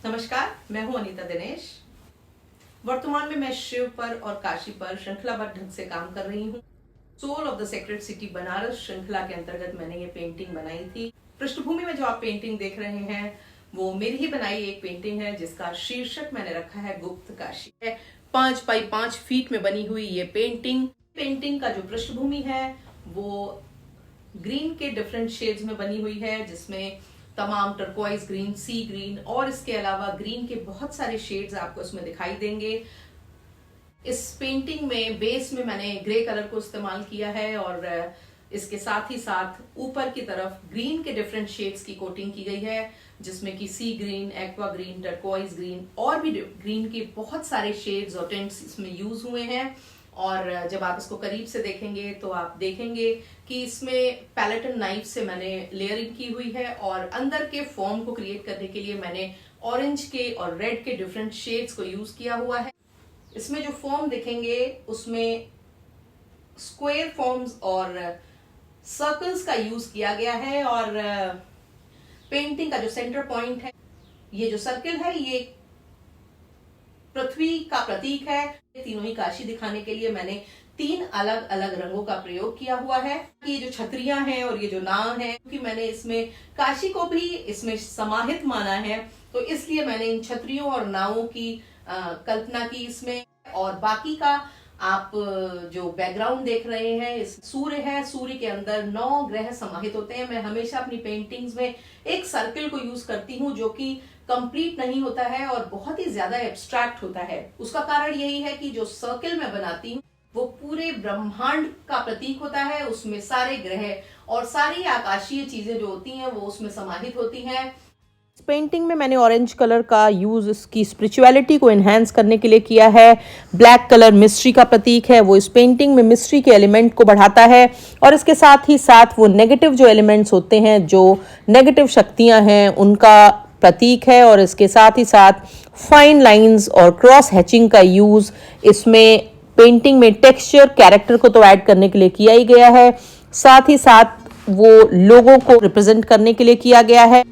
नमस्कार, मैं हूं अनीता दिनेश। वर्तमान में मैं शिव पर और काशी पर श्रृंखलाबद्ध ढंग से काम कर रही हूं। Soul of the sacred city Banaras श्रृंखला के अंतर्गत मैंने ये पेंटिंग बनाई थी। पृष्ठभूमि में जो आप पेंटिंग देख रहे हैं वो मेरी ही बनाई एक पेंटिंग है जिसका शीर्षक मैंने रखा है गुप्त काशी। 5 बाई 5 फीट में बनी हुई ये पेंटिंग का जो पृष्ठभूमि है वो ग्रीन के डिफरेंट शेड्स में बनी हुई है, जिसमें तमाम टर्कोइज ग्रीन, सी ग्रीन और इसके अलावा ग्रीन के बहुत सारे शेड्स आपको इसमें दिखाई देंगे। इस पेंटिंग में बेस में मैंने ग्रे कलर को इस्तेमाल किया है और इसके साथ ही साथ ऊपर की तरफ ग्रीन के डिफरेंट शेड्स की कोटिंग की गई है, जिसमें कि sea green, aqua green, turquoise green और भी ग्रीन के बहुत सारे शेड्स और टिंट्स इसमें यूज हुए हैं। और जब आप इसको करीब से देखेंगे तो आप देखेंगे कि इसमें पैलेटन नाइफ से मैंने लेयरिंग की हुई है और अंदर के फॉर्म को क्रिएट करने के लिए मैंने ऑरेंज के और रेड के डिफरेंट शेड्स को यूज किया हुआ है। इसमें जो फॉर्म दिखेंगे उसमें स्क्वायर फॉर्म्स और सर्कल्स का यूज किया गया है और पेंटिंग का जो सेंटर पॉइंट है, ये जो सर्कल है ये पृथ्वी का प्रतीक है। तीनों ही काशी दिखाने के लिए मैंने 3 अलग अलग रंगों का प्रयोग किया हुआ है। ये जो छतरियां हैं और ये जो नाव है, क्योंकि मैंने इसमें काशी को भी इसमें समाहित माना है, तो इसलिए मैंने इन छतरियों और नावों की कल्पना की इसमें। और बाकी का आप जो बैकग्राउंड देख रहे हैं, इस सूर्य है, सूर्य के अंदर 9 ग्रह समाहित होते हैं। मैं हमेशा अपनी पेंटिंग्स में एक सर्कल को यूज करती हूँ जो कि कंप्लीट नहीं होता है और बहुत ही ज्यादा एब्स्ट्रैक्ट होता है। उसका कारण यही है कि जो सर्कल मैं बनाती हूँ वो पूरे ब्रह्मांड का प्रतीक होता है। उसमें सारे ग्रह और सारी आकाशीय चीजें जो होती हैं वो उसमें समाहित होती हैं। इस पेंटिंग में मैंने ऑरेंज कलर का यूज इसकी स्पिरिचुअलिटी को एनहांस करने के लिए किया है। ब्लैक कलर मिस्ट्री का प्रतीक है, वो इस पेंटिंग में मिस्ट्री के एलिमेंट को बढ़ाता है और इसके साथ ही साथ वो नेगेटिव जो एलिमेंट्स होते हैं, जो नेगेटिव शक्तियां हैं, उनका प्रतीक है। और इसके साथ ही साथ फाइन लाइंस और क्रॉस हैचिंग का यूज इसमें पेंटिंग में टेक्सचर, कैरेक्टर को तो ऐड करने के लिए किया ही गया है, साथ ही साथ वो लोगों को रिप्रेजेंट करने के लिए किया गया है।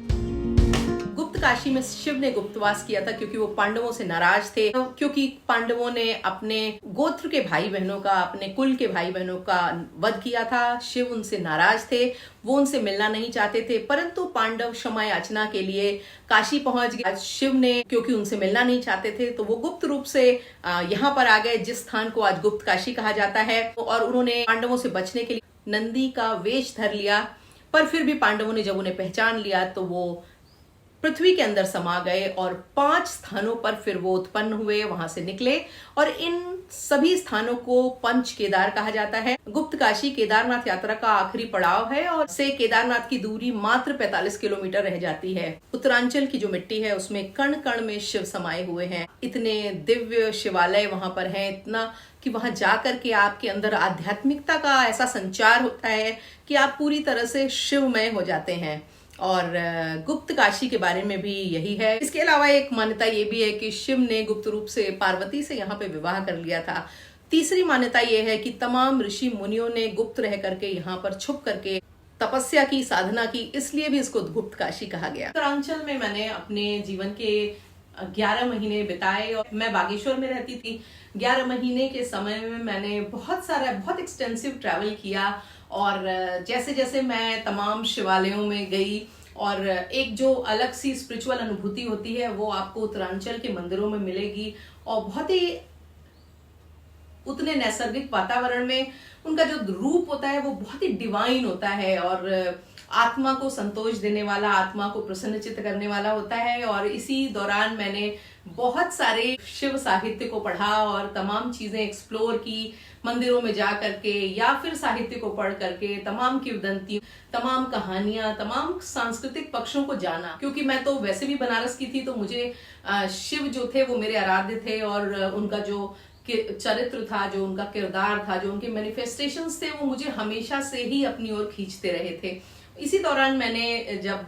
गुप्त काशी में शिव ने गुप्तवास किया था क्योंकि वो पांडवों से नाराज थे, क्योंकि पांडवों ने अपने गोत्र के भाई बहनों का, अपने कुल के भाई बहनों का वध किया था। शिव उनसे नाराज थे, वो उनसे मिलना नहीं चाहते थे, परंतु पांडव क्षमा याचना के लिए काशी पहुंच गए। शिव ने क्योंकि उनसे मिलना नहीं चाहते थे तो वो गुप्त रूप से यहाँ पर आ गए, जिस स्थान को आज गुप्त काशी कहा जाता है। और उन्होंने पांडवों से बचने के लिए नंदी का वेश धर लिया, पर फिर भी पांडवों ने जब उन्हें पहचान लिया तो वो पृथ्वी के अंदर समा गए और 5 स्थानों पर फिर वो उत्पन्न हुए, वहां से निकले। और इन सभी स्थानों को पंच केदार कहा जाता है। गुप्त काशी केदारनाथ यात्रा का आखिरी पड़ाव है और से केदारनाथ की दूरी मात्र 45 किलोमीटर रह जाती है। उत्तरांचल की जो मिट्टी है उसमें कण कण में शिव समाये हुए हैं। इतने दिव्य शिवालय वहां पर हैं, इतना कि वहां जाकर के आपके अंदर आध्यात्मिकता का ऐसा संचार होता है कि आप पूरी तरह से शिवमय हो जाते हैं। और गुप्त काशी के बारे में भी यही है। इसके अलावा एक मान्यता ये भी है कि शिव ने गुप्त रूप से पार्वती से यहाँ पे विवाह कर लिया था। तीसरी मान्यता ये है कि तमाम ऋषि मुनियों ने गुप्त रह करके यहाँ पर छुप करके तपस्या की, साधना की, इसलिए भी इसको गुप्त काशी कहा गया। उत्तरांचल में मैंने अपने जीवन के 11 महीने बिताए और मैं बागेश्वर में रहती थी। 11 महीने के समय में मैंने बहुत एक्सटेंसिव ट्रैवल किया और जैसे जैसे मैं तमाम शिवालयों में गई और एक जो अलग सी स्पिरिचुअल अनुभूति होती है वो आपको उत्तरांचल के मंदिरों में मिलेगी। और बहुत ही उतने नैसर्गिक वातावरण में उनका जो रूप होता है वो बहुत ही डिवाइन होता है और आत्मा को संतोष देने वाला, आत्मा को प्रसन्नचित्त करने वाला होता है। और इसी दौरान मैंने बहुत सारे शिव साहित्य को पढ़ा और तमाम चीजें एक्सप्लोर की, मंदिरों में जा करके या फिर साहित्य को पढ़ करके तमाम किंवदंती, तमाम कहानियां, तमाम सांस्कृतिक पक्षों को जाना। क्योंकि मैं तो वैसे भी बनारस की थी तो मुझे शिव जो थे वो मेरे आराध्य थे और उनका जो चरित्र था, जो उनका किरदार था, जो उनके मैनिफेस्टेशंस थे, वो मुझे हमेशा से ही अपनी ओर खींचते रहे थे। इसी दौरान मैंने जब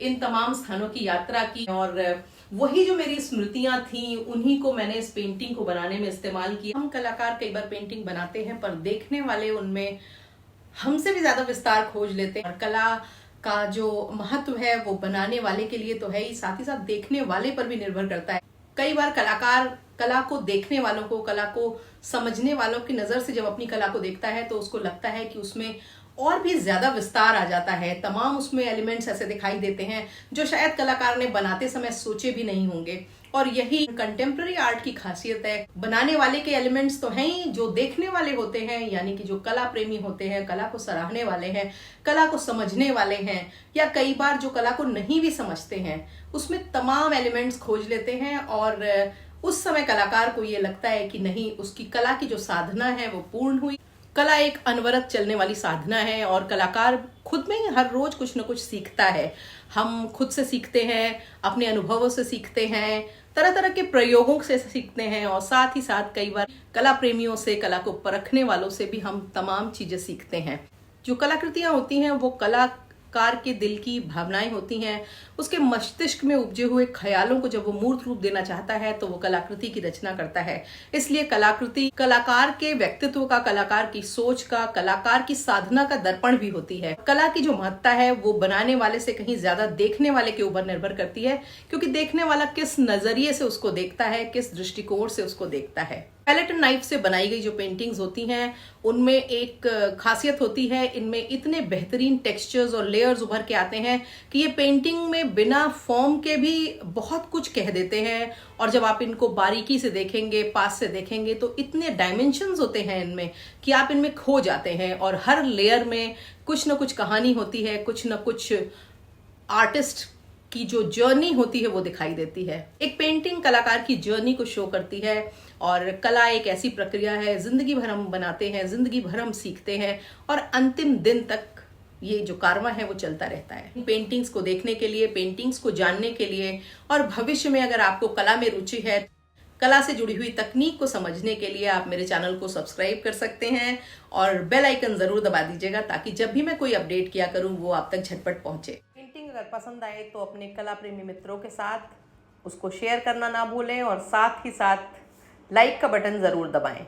इन तमाम स्थानों की यात्रा की और वही जो मेरी स्मृतियां थी उन्हीं को मैंने इस पेंटिंग को बनाने में इस्तेमाल किया। हम कलाकार कई बार पेंटिंग बनाते हैं पर देखने वाले उनमें हमसे भी ज्यादा विस्तार खोज लेते हैं। कला का जो महत्व है वो बनाने वाले के लिए तो है ही, साथ ही साथ देखने वाले पर भी निर्भर करता है। कई बार कलाकार कला को देखने वालों को, कला को समझने वालों की नजर से जब अपनी कला को देखता है तो उसको लगता है कि उसमें और भी ज्यादा विस्तार आ जाता है। तमाम उसमें एलिमेंट्स ऐसे दिखाई देते हैं जो शायद कलाकार ने बनाते समय सोचे भी नहीं होंगे। और यही कंटेम्प्रेरी आर्ट की खासियत है। बनाने वाले के एलिमेंट्स तो हैं ही, जो देखने वाले होते हैं यानी कि जो कला प्रेमी होते हैं, कला को सराहने वाले हैं, कला को समझने वाले हैं, या कई बार जो कला को नहीं भी समझते हैं, उसमें तमाम एलिमेंट्स खोज लेते हैं और उस समय कलाकार को ये लगता है कि नहीं, उसकी कला की जो साधना है वो पूर्ण हुई। कला एक अनवरत चलने वाली साधना है और कलाकार खुद में ही हर रोज कुछ न कुछ सीखता है। हम खुद से सीखते हैं, अपने अनुभवों से सीखते हैं, तरह तरह के प्रयोगों से सीखते हैं और साथ ही साथ कई बार कला प्रेमियों से, कला को परखने वालों से भी हम तमाम चीजें सीखते हैं। जो कलाकृतियां होती हैं वो कलाकार के दिल की भावनाएं होती हैं, उसके मस्तिष्क में उपजे हुए ख्यालों को जब वो मूर्त रूप देना चाहता है तो वो कलाकृति की रचना करता है। इसलिए कलाकृति कलाकार के व्यक्तित्व का, कलाकार की सोच का, कलाकार की साधना का दर्पण भी होती है। कला की जो महत्ता है वो बनाने वाले से कहीं ज्यादा देखने वाले के ऊपर निर्भर करती है, क्योंकि देखने वाला किस नजरिए से उसको देखता है, किस दृष्टिकोण से उसको देखता है। पैलेट एंड नाइफ से बनाई गई जो पेंटिंग्स होती हैं उनमें एक खासियत होती है, इनमें इतने बेहतरीन टेक्सचर्स और लेयर्स उभर के आते हैं कि ये पेंटिंग में बिना फॉर्म के भी बहुत कुछ कह देते हैं। और जब आप इनको बारीकी से देखेंगे, पास से देखेंगे, तो इतने डायमेंशंस होते हैं इनमें कि आप इनमें खो जाते हैं। और हर लेयर में कुछ न कुछ कहानी होती है, कुछ न कुछ आर्टिस्ट की जो जर्नी होती है वो दिखाई देती है। एक पेंटिंग कलाकार की जर्नी को शो करती है और कला एक ऐसी प्रक्रिया है, जिंदगी भर हम बनाते हैं, जिंदगी भर हम सीखते हैं और अंतिम दिन तक ये जो कारवां है वो चलता रहता है। पेंटिंग्स को देखने के लिए, पेंटिंग्स को जानने के लिए और भविष्य में अगर आपको कला में रुचि है, कला से जुड़ी हुई तकनीक को समझने के लिए आप मेरे चैनल को सब्सक्राइब कर सकते हैं और बेल आइकन जरूर दबा दीजिएगा ताकि जब भी मैं कोई अपडेट किया करूं वो आप तक झटपट पहुंचे। पेंटिंग अगर पसंद आए तो अपने कला प्रेमी मित्रों के साथ उसको शेयर करना ना भूलें और साथ ही साथ लाइक का बटन जरूर दबाएं।